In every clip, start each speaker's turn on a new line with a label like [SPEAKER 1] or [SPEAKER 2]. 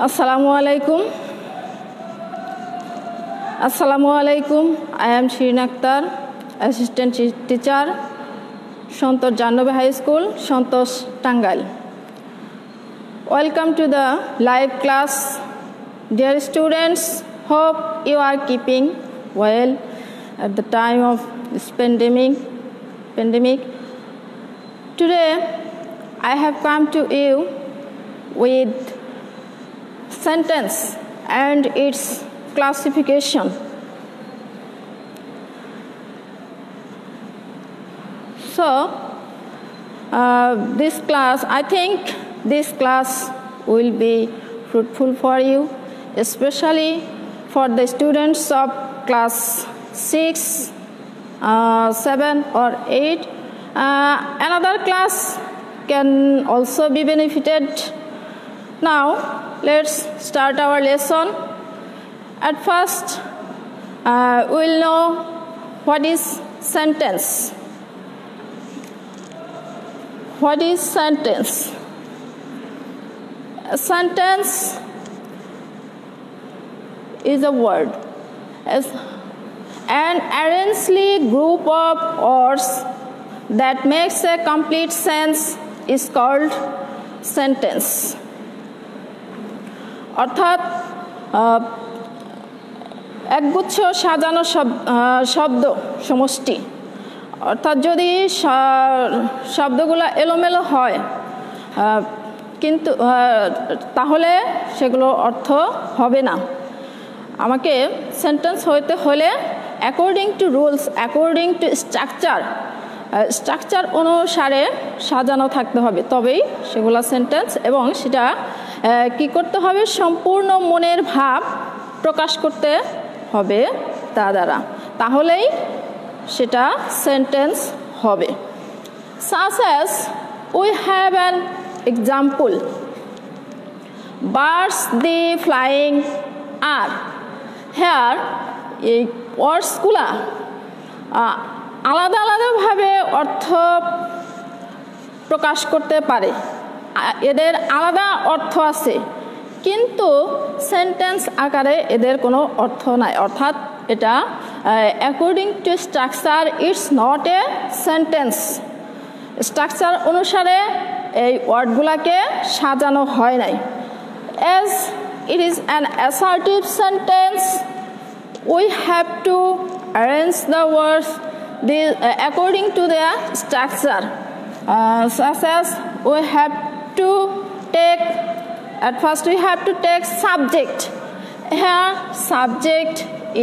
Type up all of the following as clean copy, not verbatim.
[SPEAKER 1] Assalamualaikum. I am Shirin Akhtar, Assistant Teacher, Santosh Jannabi High School, Santosh, Tangail. Welcome to the live class. Dear students, hope you are keeping well at the time of this pandemic. Today, I have come to you with sentence and its classification. So, I think this class will be fruitful for you, especially for the students of class 6, 7 or 8. Another class can also be benefited. Now, let's start our lesson. At first, we'll know what is sentence. What is sentence? A sentence is a word. An arrangedly group of words that makes a complete sense is called sentence. অর্থাৎ একগুচ্ছ সাজানো শব্দ সমষ্টি, অর্থাৎ যদি শব্দগুলো এলোমেলো হয় কিন্তু তাহলে সেগুলো অর্থ হবে না। আমাকে সেন্টেন্স হইতে হলে according to rules, according to structure অনুসারে সাজানো থাকতে হবে, তবেই সেগুলো সেন্টেন্স। এবং সেটা কি করতে হবে? সম্পূর্ণ মনের ভাব প্রকাশ করতে হবে তা দ্বারা, তাহলেই সেটা সেন্টেন্স হবে। Such as we have an example, birds the flying are. Here এই ওয়ার্ডসগুলা আলাদা আলাদাভাবে অর্থ প্রকাশ করতে পারে, এদের আলাদা অর্থ আছে, কিন্তু সেন্টেন্স আকারে এদের কোনো অর্থ নাই। অর্থাৎ এটা according to structure it's not a sentence. Structure অনুসারে এই ওয়ার্ডগুলোকে সাজানো হয় নাই। As it is an assertive sentence, we have to arrange the words according to their structure, such as we have to take, at first we have to take subject. Here subject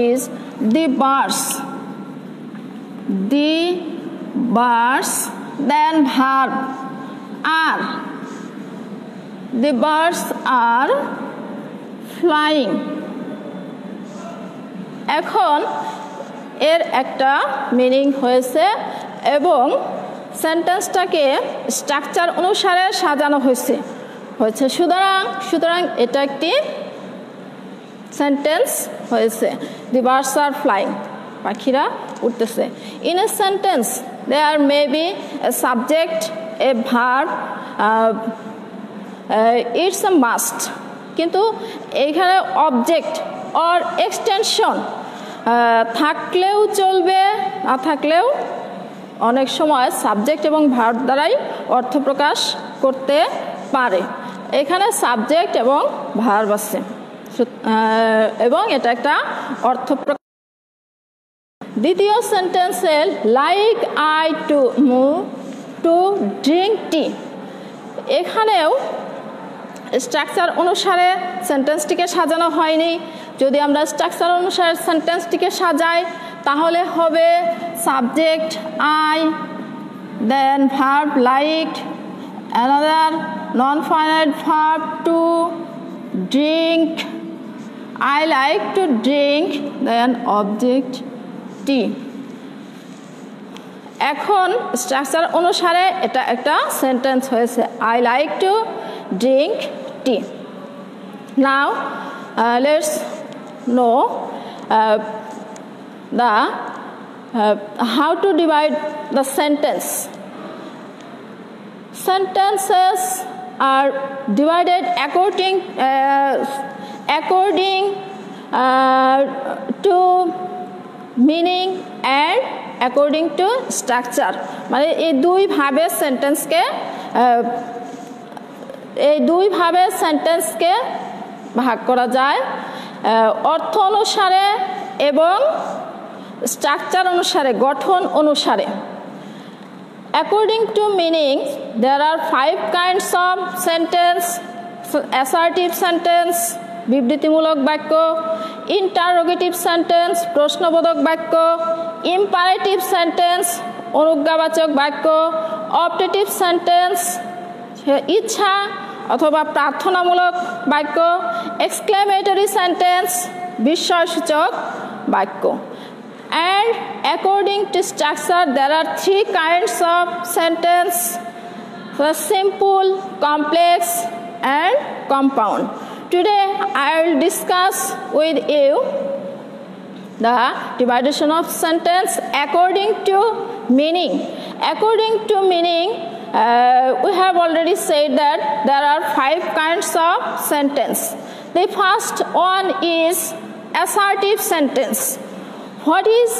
[SPEAKER 1] is the birds, then verb are, the birds are flying. এখন এর একটা meaning হয়েছে এবং সেন্টেন্সটাকে structure অনুসারে সাজানো হয়েছে। সুতরাং এটা একটি সেন্টেন্স হয়েছে। দি বার্ডস আর ফ্লাইং, পাখিরা উঠতেছে। In a sentence there may be a subject, a verb, it's a must. কিন্তু এইখানে অবজেক্ট অর এক্সটেনশন থাকলেও চলবে, না থাকলেও অনেক সময় সাবজেক্ট এবং ভার্ব দ্বারাই অর্থ প্রকাশ করতে পারে। এখানে সাবজেক্ট এবং ভার্ব আছে এবং এটা একটা অর্থ প্রকাশ। দ্বিতীয় সেন্টেন্সে like I to move to drink tea, এখানেও স্ট্রাকচার অনুসারে সেন্টেন্সটিকে সাজানো হয়নি। যদি আমরা স্ট্রাকচার অনুসারে সেন্টেন্সটিকে সাজাই তাহলে হবে subject I, then verb like, another non finite verb to, drink, I like to drink, then object tea. এখন স্ট্রাকচার অনুসারে এটা একটা সেন্টেন্স হয়েছে, I like to drink tea. Now let's know how to divide the sentence. Sentences are divided according to meaning and according to structure মানে এই দুই ভাবে সেন্টেন্সকে ভাগ করা যায় অর্থ অনুসারে এবং স্ট্রাকচার অনুসারে গঠন অনুসারে According to meaning, there are 5 kinds of sentence: assertive sentence, বিবৃতিমূলক বাক্য, interrogative sentence, প্রশ্নবোধক বাক্য, imperative sentence, অনুজ্ঞাবাচক বাক্য, optative sentence, ইচ্ছা অথবা প্রার্থনামূলক বাক্য, exclamatory sentence, বিস্ময়সূচক বাক্য. And according to structure, there are 3 kinds of sentence: simple, complex, and compound. Today, I will discuss with you the division of sentence according to meaning. According to meaning, we have already said that there are 5 kinds of sentence. The first one is assertive sentence. What is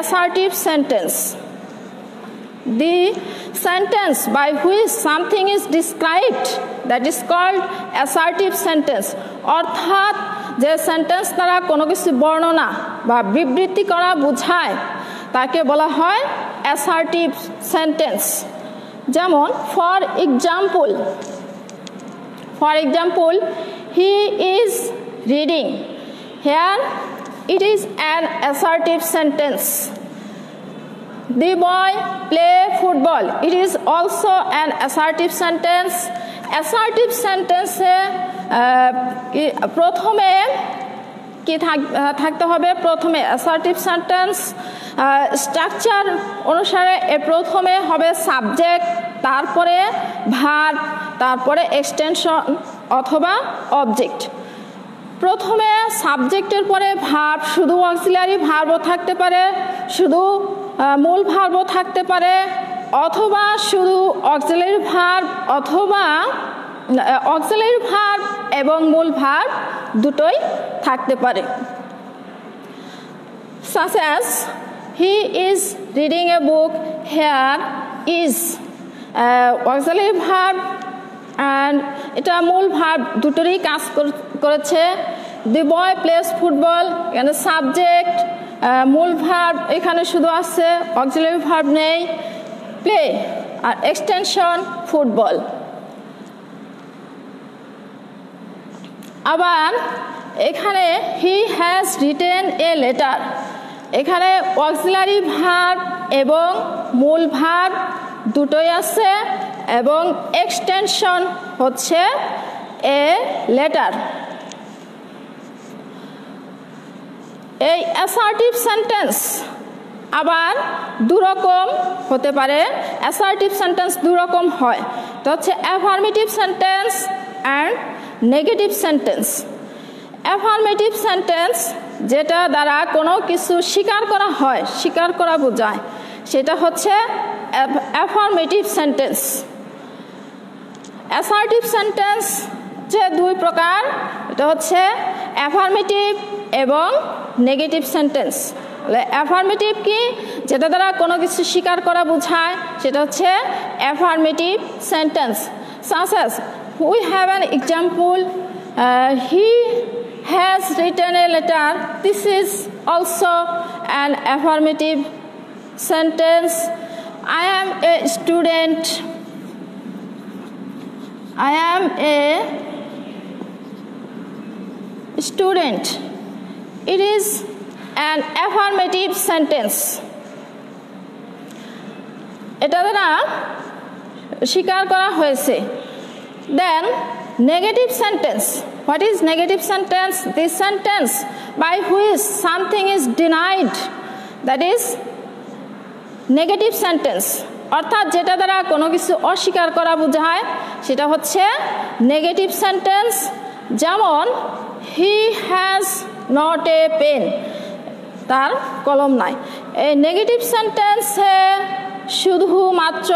[SPEAKER 1] assertive sentence? The sentence by which something is described, that is called assertive sentence. অর্থাৎ যে sentence দ্বারা কোনো কিছু বর্ণনা বা বিবৃতি করা বোঝায় তাকে বলা হয় assertive sentence. যেমন for example, he is reading. Here it is an assertive sentence. The boy play football. It is also an assertive sentence. Assertive sentence প্রথমে কি থাকতে হবে? প্রথমে assertive sentence স্ট্রাকচার অনুসারে প্রথমে হবে সাবজেক্ট, তারপরে ভার্ব, তারপরে এক্সটেনশন অথবা অবজেক্ট. প্রথমে সাবজেক্টের পরে ভার্ব, শুধু অক্সিলারি ভার্বও থাকতে পারে, শুধু মূল ভার্বও থাকতে পারে, অথবা শুধু অক্সিলারি ভার্ব অথবা অক্সিলারি ভার্ব এবং মূল ভার্ব দুটোই থাকতে পারে. Such as he is reading a book. Here is auxiliary verb and এটা মূল ভার্ব দুটোরই কাজ করেছে. The boy plays football, এখানে সাবজেক্ট, মূল ভার্ব এখানে শুধু আছে, অক্সিলারি ভার্ব নেই. প্লে আর এক্সটেনশন ফুটবল. আবার এখানে he has written a letter. এখানে অক্সিলারি ভার্ব এবং মূল ভার্ব দুটোই আছে এবং এক্সটেনশন হচ্ছে এ লেটার. এই অ্যাসার্টিভ সেন্টেন্স আবার দুরকম হতে পারে. অ্যাসার্টিভ সেন্টেন্স দুরকম হয়, তো হচ্ছে affirmative sentence and negative sentence. Affirmative sentence যেটা দ্বারা কোনো কিছু স্বীকার করা হয়, স্বীকার করা বোঝায়, সেটা হচ্ছে অ্যাফার্মেটিভ সেন্টেন্স. অ্যাসার্টিভ সেন্টেন্স যে দুই প্রকার, এটা হচ্ছে অ্যাফার্মেটিভ এবং নেগেটিভ সেন্টেন্স. অ্যাফার্মেটিভ কি? যেটা দ্বারা কোনো কিছু স্বীকার করা বোঝায়, সেটা হচ্ছে affirmative sentence. Such as we have an example, he has written a letter. This is also an affirmative sentence. I am a student. I am a student. It is an affirmative sentence. এটা দ্বারা স্বীকার করা হয়েছে. Then negative sentence. What is negative sentence? This sentence by which something is denied, that is negative sentence. অর্থাৎ যেটা দ্বারা কোনো কিছু অস্বীকার করা বোঝায়, সেটা হচ্ছে নেগেটিভ সেন্টেন্স. যেমন he has not a pen. তার কলম নাই. এই নেগেটিভ সেন্টেন্সে শুধুমাত্র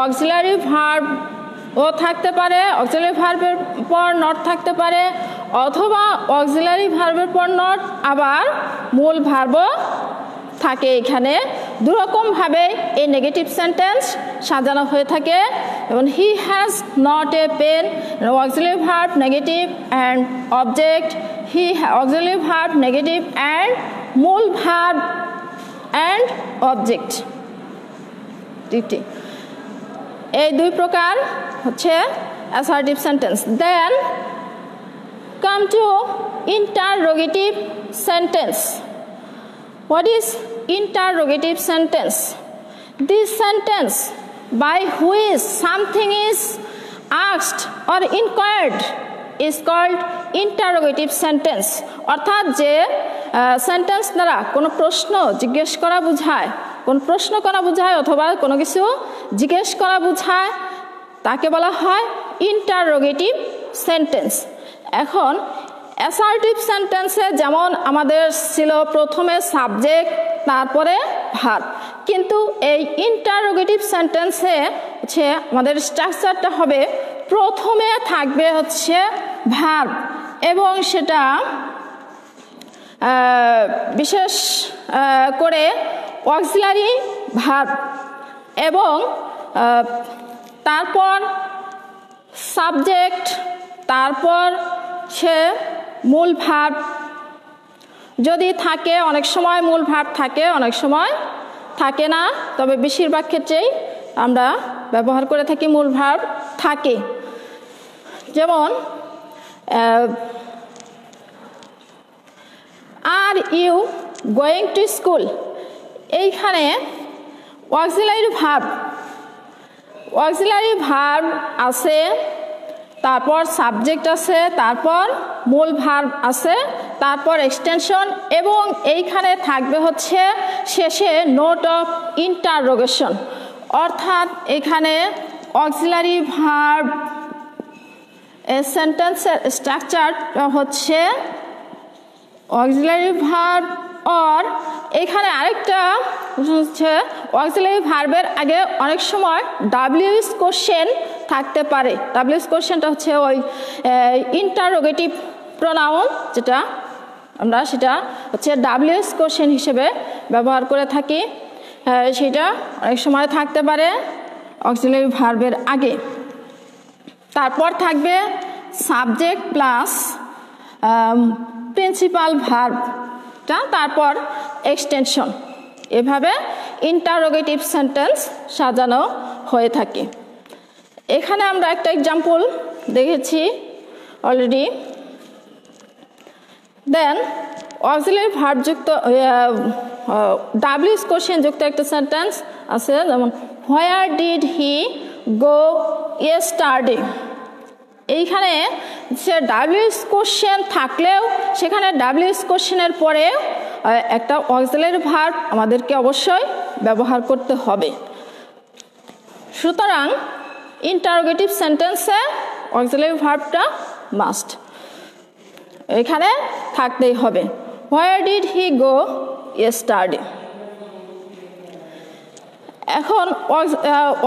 [SPEAKER 1] অক্সিলারি ভার্ব ও থাকতে পারে, অক্সিলারি ভার্বের পর নট থাকতে পারে, অথবা অক্সিলারি ভার্বের পর নট আবার মূল ভার্বও থাকে। এখানে দুরকমভাবে এই নেগেটিভ সেন্টেন্স সাজানো হয়ে থাকে। যেমন he has not a pen, auxiliary verb negative and object, he auxiliary verb negative and মূল ভার্ব অ্যান্ড অবজেক্ট। এই দুই প্রকার হচ্ছে assertive sentence. Then come to interrogative sentence. What is interrogative sentence? This sentence by which something is asked or inquired is called interrogative sentence. অর্থাৎ যে sentence দ্বারা কোনো প্রশ্ন জিজ্ঞেস করা বোঝায়, কোন প্রশ্ন করা বোঝায় অথবা কোনো কিছু জিজ্ঞেস করা বোঝায়, তাকে বলা হয় ইন্টারোগেটিভ সেন্টেন্স। এখন অ্যাসার্টিভ সেন্টেন্সে যেমন আমাদের ছিল প্রথমে সাবজেক্ট তারপরে ভার্ব, কিন্তু এই ইন্টারোগেটিভ সেন্টেন্সে হচ্ছে আমাদের স্ট্রাকচারটা হবে প্রথমে থাকবে হচ্ছে ভার্ব এবং সেটা বিশেষ করে অক্সিলারি ভার্ব এবং তারপর সাবজেক্ট, তারপর সে মূল ভার্ব যদি থাকে, অনেক সময় মূল ভার্ব থাকে, অনেক সময় থাকে না, তবে বেশিরভাগ ক্ষেত্রেই আমরা ব্যবহার করে থাকি মূল ভার্ব থাকে। যেমন are you going to school, এইখানে অক্সিলারি ভার্ব আছে, তারপর সাবজেক্ট আছে, তারপর মূল ভার্ব আছে, তারপর এক্সটেনশন এবং এইখানে থাকবে হচ্ছে শেষে নোট অফ ইন্টারোগেশন। অর্থাৎ এখানে অক্সিলারি ভার্ব সেন্টেন্সের স্ট্রাকচার হচ্ছে অক্সিলারি ভার্ব অর, এখানে আরেকটা হচ্ছে অক্সিলারি ভার্বের আগে অনেক সময় ডাব্লিউএস কোশ্চেন থাকতে পারে। ডাব্লিউএস কোশ্চেনটা হচ্ছে ওই ইন্টারোগেটিভ প্রোনাউন, যেটা আমরা সেটা হচ্ছে ডাব্লিউএস কোশ্চেন হিসেবে ব্যবহার করে থাকি, সেটা অনেক সময় থাকতে পারে অক্সিলারি ভার্বের আগে। তারপর থাকবে সাবজেক্ট প্লাস প্রিন্সিপাল ভার্বটা, তারপর এক্সটেনশন। এভাবে ইন্টারোগেটিভ সেন্টেন্স সাজানো হয়ে থাকে। এখানে আমরা একটা এক্সাম্পল দেখেছি অলরেডি। দেন অক্সিলারি ভার্ব যুক্ত ডাব্লিউএস কোশ্চেন যুক্ত একটা সেন্টেন্স আছে, যেমন হোয়ার ডিড হি গো ইয়েস্টারডে। এইখানে সে ডাব্লিউএস কোশ্চেন থাকলেও সেখানে ডাব্লিউএস কোশ্চেনের পরে একটা অক্সিলারি ভার্ব আমাদেরকে অবশ্যই ব্যবহার করতে হবে। সুতরাং ইন্টারোগেটিভ সেন্টেন্সে অক্সিলারি ভার্বটা মাস্ট এখানে থাকতেই হবে। হোয়ার ডিড হি গো ইয়েস্টারডে। এখন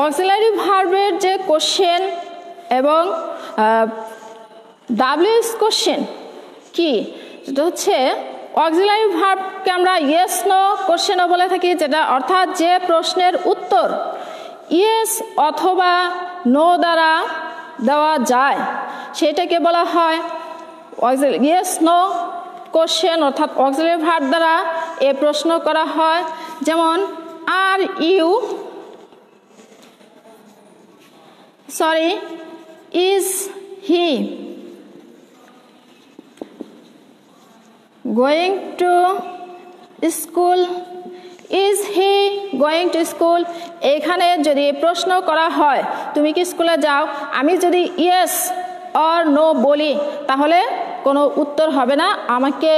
[SPEAKER 1] অক্সিলারি ভার্বের যে কোশ্চেন এবং ডাব্লিউএস কোশ্চেন কি, যেটা হচ্ছে অক্সিলারি ভার্বকে আমরা ইয়েস নো কোশ্চেনও বলে থাকি, যেটা অর্থাৎ যে প্রশ্নের উত্তর ইয়েস অথবা নো দ্বারা দেওয়া যায় সেটাকে বলা হয় ইয়েস নো কোশ্চেন, অর্থাৎ অক্সিলারি ভার্ব দ্বারা এ প্রশ্ন করা হয়। যেমন are you is he going to school, is he going to school. এখানে যদি প্রশ্ন করা হয় তুমি কি স্কুলে যাও, আমি যদি ইয়েস অর নো বলি তাহলে কোনো উত্তর হবে না আমাকে।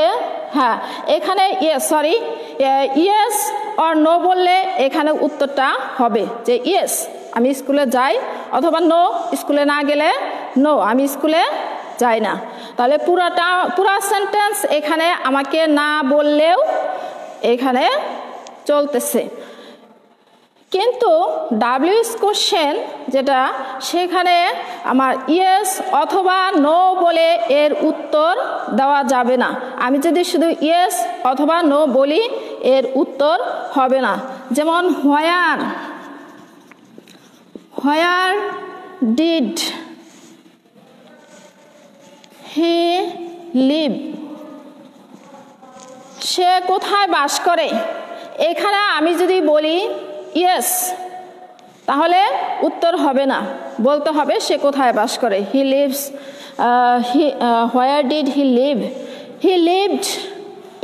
[SPEAKER 1] হ্যাঁ, এখানে ইয়েস অর নো বললে এখানে উত্তরটা হবে যে ইয়েস আমি স্কুলে যাই, অথবা নো স্কুলে না গেলে নো আমি স্কুলে যাই না। তাহলে পুরা সেন্টেন্স এখানে আমাকে না বললেও এখানে চলতেছে। কিন্তু ডাব্লিউএস কোশ্চেন যেটা সেখানে আমার ইয়েস অথবা নো বলে এর উত্তর দেওয়া যাবে না। আমি যদি শুধু ইয়েস অথবা নো বলি এর উত্তর হবে না। যেমন হোয়ার ডিড হি লিভ, সে কোথায় বাস করে, এখানে আমি যদি বলি ইয়েস তাহলে উত্তর হবে না, বলতে হবে সে কোথায় বাস করে। He lives, where did he live, he lived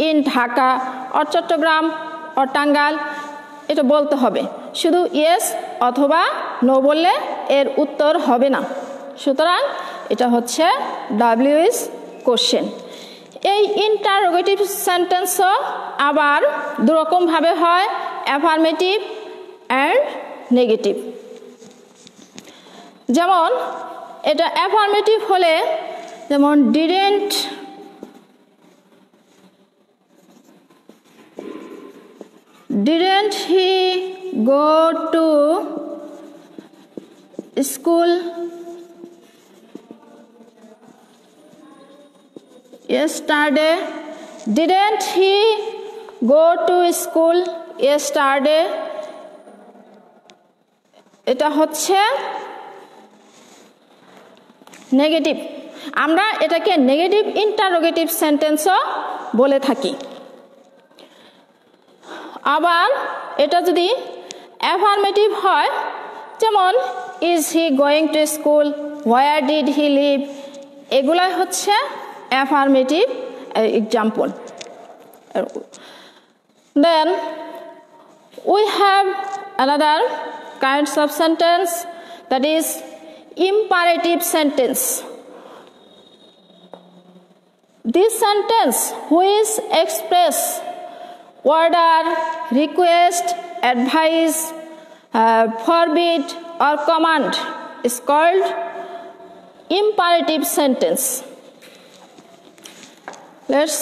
[SPEAKER 1] in Dhaka or Chattogram or Tangail, এটা বলতে হবে। শুধু ইয়েস অথবা নো বললে এর উত্তর হবে না। সুতরাং এটা হচ্ছে ডাব্লিউএস কোশ্চেন। এই ইন্টারোগেটিভ সেন্টেন্সও আবার দুরকমভাবে হয়, অ্যাফার্মেটিভ অ্যান্ড নেগেটিভ। যেমন এটা অ্যাফার্মেটিভ হলে যেমন didn't he go to school yesterday, didn't he go to school yesterday, এটা হচ্ছে নেগেটিভ। আমরা এটাকে নেগেটিভ ইন্টারোগেটিভ সেন্টেন্সও বলে থাকি। আবার এটা যদি অ্যাফার্মেটিভ হয়, যেমন is he going to school, where did he live, এগুলাই হচ্ছে affirmative example. Then we have another kinds of sentence, that is imperative sentence. This sentence which express order, request, advice, forbid or command is called imperative sentence. Let's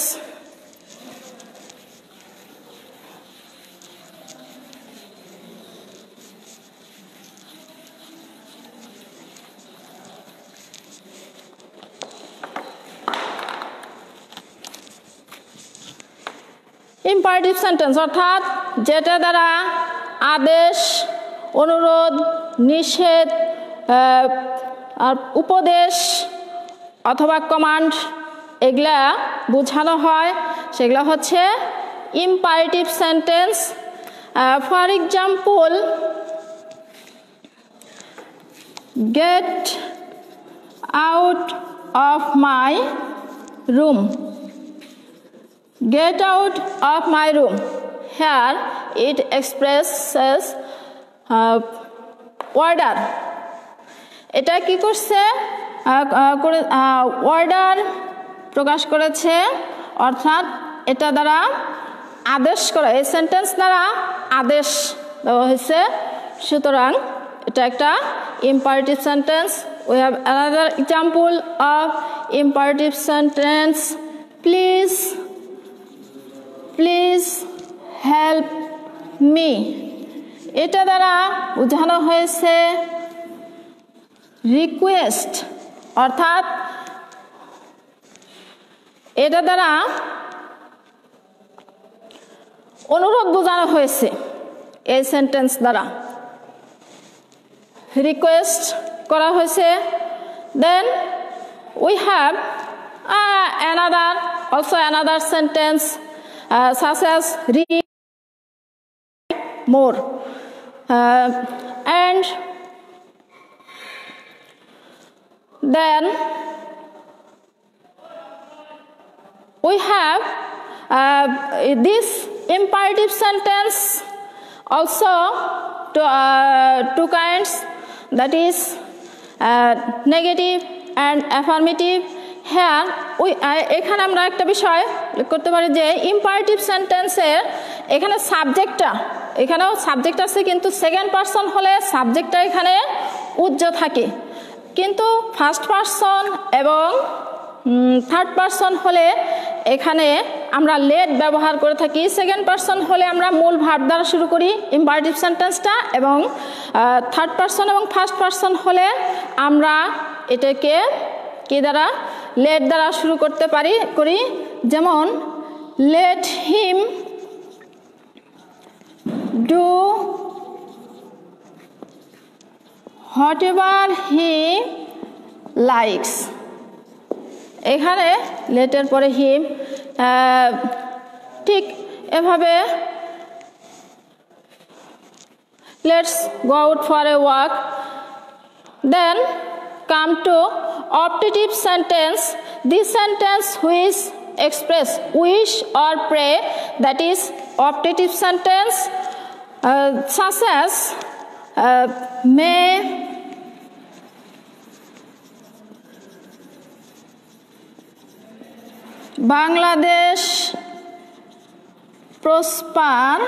[SPEAKER 1] imperative sentence অর্থাৎ যেটা দ্বারা আদেশ, অনুরোধ, নিষেধ, উপদেশ অথবা কমান্ড এগুলা বোঝানো হয়, সেগুলো হচ্ছে imperative sentence. For example, get out of my room, get out of my room. Here it expresses order. এটা কি করছে, অর্ডার প্রকাশ করেছে, অর্থাৎ এটা দ্বারা আদেশ করা, এই সেন্টেন্স দ্বারা আদেশ দেওয়া হয়েছে। সুতরাং এটা একটা imperative sentence. We have another example of imperative sentence. Please help me. এটা দ্বারা বোঝানো হয়েছে রিকোয়েস্ট, অর্থাৎ এটা দ্বারা অনুরোধ বোঝানো হয়েছে। এই সেন্টেন্স দ্বারা রিকোয়েস্ট করা হয়েছে। দেন we have another sentence such as read more, and then we have this imperative sentence also two kinds, that is negative and affirmative. হ্যাঁ, এখানে আমরা একটা বিষয় করতে পারি যে ইম্পারেটিভ সেন্টেন্সের এখানে এখানেও সাবজেক্ট আছে, কিন্তু সেকেন্ড পারসন হলে সাবজেক্টটা এখানে উজ্জ্ব থাকে, কিন্তু ফার্স্ট পারসন এবং থার্ড পারসন হলে এখানে আমরা লেট ব্যবহার করে থাকি সেকেন্ড পারসন হলে আমরা মূল ভার্ব দ্বারা শুরু করি ইম্পারেটিভ সেন্টেন্সটা এবং থার্ড পারসন এবং ফার্স্ট পারসন হলে আমরা এটাকে কি দ্বারা লেট দ্বারা শুরু করতে করি যেমন let him do whatever he likes এখানে লেটের পরে হিম ঠিক এভাবে let's go out for a walk then come to optative sentence this sentence which express wish or pray that is optative sentence such as may Bangladesh prosper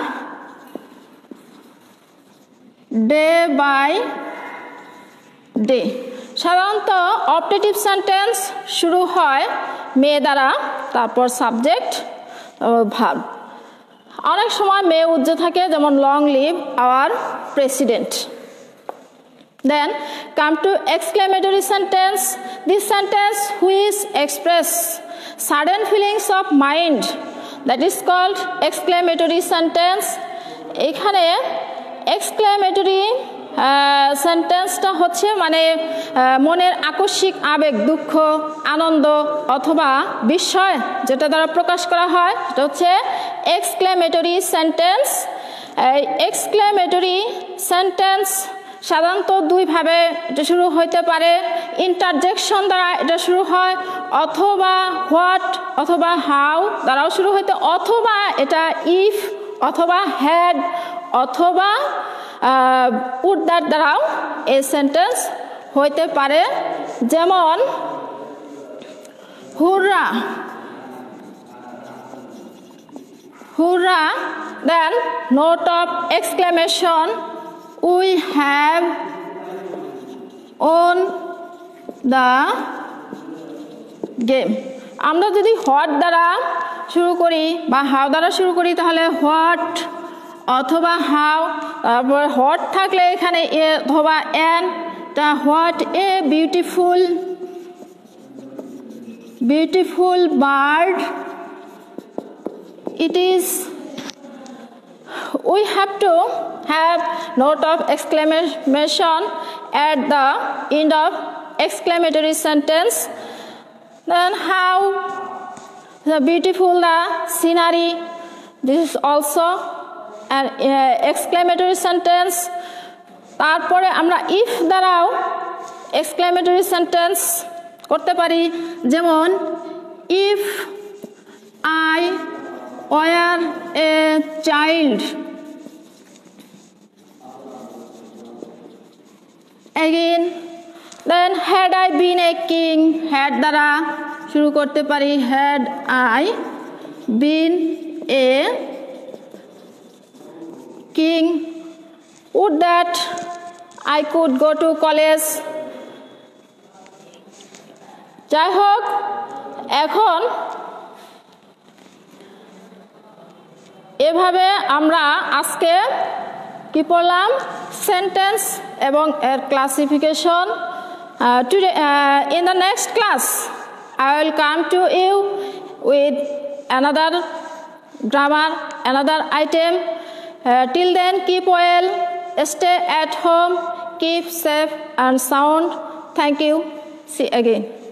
[SPEAKER 1] day by day সাধারণত optative sentence শুরু হয় মে দ্বারা তারপর subject verb অনেক সময় মে উজ্জ্ব থাকে যেমন long live our president then come to exclamatory sentence this sentence which express sudden feelings of mind that is called exclamatory sentence এখানে exclamatory সেন্টেন্সটা হচ্ছে মানে মনের আকস্মিক আবেগ দুঃখ আনন্দ অথবা বিস্ময় যেটা দ্বারা প্রকাশ করা হয় সেটা হচ্ছে এক্সক্লেমেটরি সেন্টেন্স এক্সক্লেমেটরি সেন্টেন্স সাধারণত দুইভাবে এটা শুরু হতে পারে ইন্টারজেকশন দ্বারা এটা শুরু হয় অথবা হোয়াট অথবা হাউ দ্বারাও শুরু হতে অথবা এটা ইফ অথবা হ্যাড অথবা উড দ্বারাও এই সেন্টেন্স হইতে পারে যেমন hurrah hurrah then note of exclamation we have won the game আমরা যদি হোয়াট দ্বারা শুরু করি বা হাউ দ্বারা শুরু করি তাহলে হোয়াট অথবা হাউ তারপর হোয়াট থাকলে এখানে এ অথবা এন তা what a beautiful bird it is we have to have note of exclamation at the end of exclamatory sentence then how the beautiful the scenery this is also an exclamatory sentence তারপরে আমরা if দ্বারাও exclamatory sentence করতে পারি যেমন if I were a child again then had I been a king had দ্বারা শুরু করতে পারি had I been a king would that I could go to college যাই হোক এখন এভাবে আমরা আজকে কি পড়লাম সেন্টেন্স এবং এর classification in the next class I will come to you with another grammar another item till then keep well stay at home keep safe and sound thank you see you again